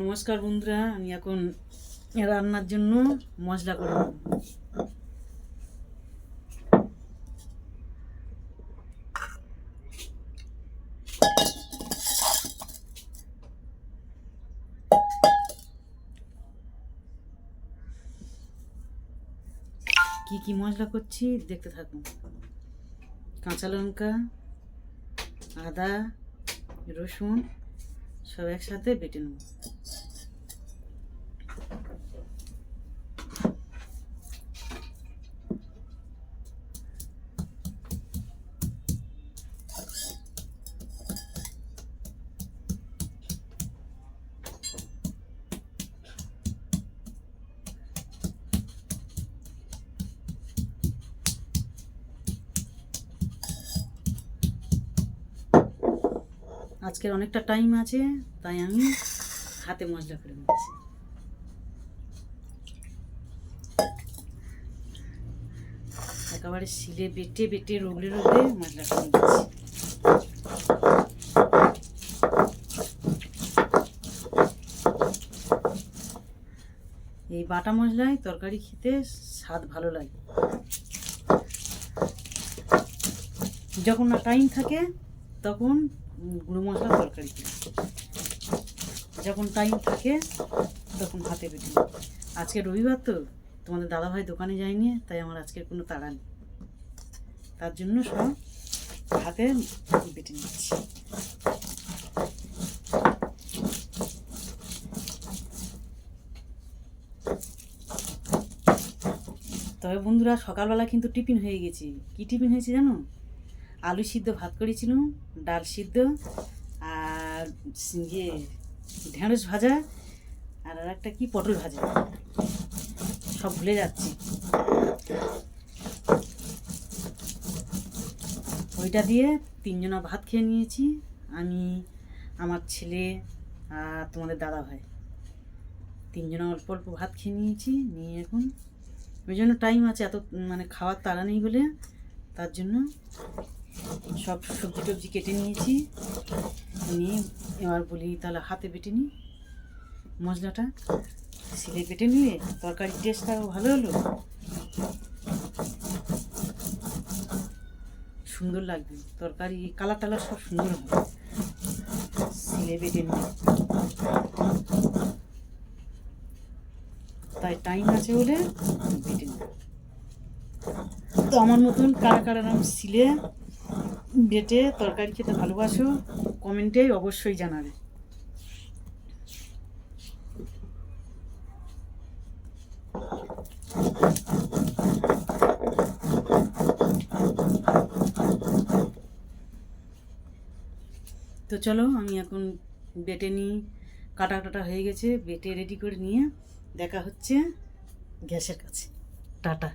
নমস্কার বন্ধুরা, আমি এখন রান্নার জন্য মশলা করে নেব। কি কি মশলা করছি দেখতে থাকুন। কাঁচা লঙ্কা, আদা, রসুন সব একসাথে বেটে নেব। আজকের অনেকটা টাইম আছে, তাই আমি হাতে মশলা করে নিচ্ছি। একেবারে শিলে বেটে বেটে রগড়ে রগড়ে মশলা করে নিচ্ছি। এই বাটা মশলায় তরকারি খেতে স্বাদ ভালো লাগে। যখন না টাইম থাকে তখন গুঁড়ো মশলা তরকারি করি, যখন টাইম থাকে তখন হাতে বেটে নিই। আজকে রবিবার তো, তোমাদের দাদাভাই দোকানে যায়নি, তাই আমার আজকের কোনো তাড়া নেই, তার জন্য সব হাতে বেটে নিচ্ছি। তবে বন্ধুরা, সকালবেলা কিন্তু টিফিন হয়ে গেছে। কি টিফিন হয়েছে জানো? আলু সিদ্ধ ভাত করেছিলাম, ডাল সিদ্ধ, আর ঢেঁড়স ভাজা, আর একটা কি পটল ভাজা, সব ভুলে যাচ্ছি। ওইটা দিয়ে তিনজনা ভাত খেয়ে নিয়েছি, আমি, আমার ছেলে আর তোমাদের দাদা ভাই, তিনজনা অল্প অল্প ভাত খেয়ে নিয়েছি। নিয়ে এখন ওই জন্য টাইম আছে, এত মানে খাওয়ার তাড়া নেই বলে, তার জন্য সব সবজি টবজি কেটে নিয়েছি। নিয়ে এবার বলি তাহলে হাতে বেটে নিই মশলাটা। শিলে বেটে নিলে তরকারির টেস্টটাও ভালো হলো, সুন্দর লাগবে তরকারি, কালার টালার সব সুন্দর হবে শিলে বেটে নিয়ে। তাই টাইম আছে বলে বেটে নিই। তো আমার মতন কারা কারা নাম শিলে বেটে তরকারি খেতে ভালোবাসো, কমেন্টে অবশ্যই জানাবে। তো চলো, আমি এখন বেটে নিই। কাটা কাটা হয়ে গেছে, বেটে রেডি করে নিয়ে দেখা হচ্ছে গ্যাসের কাছে। টাটা।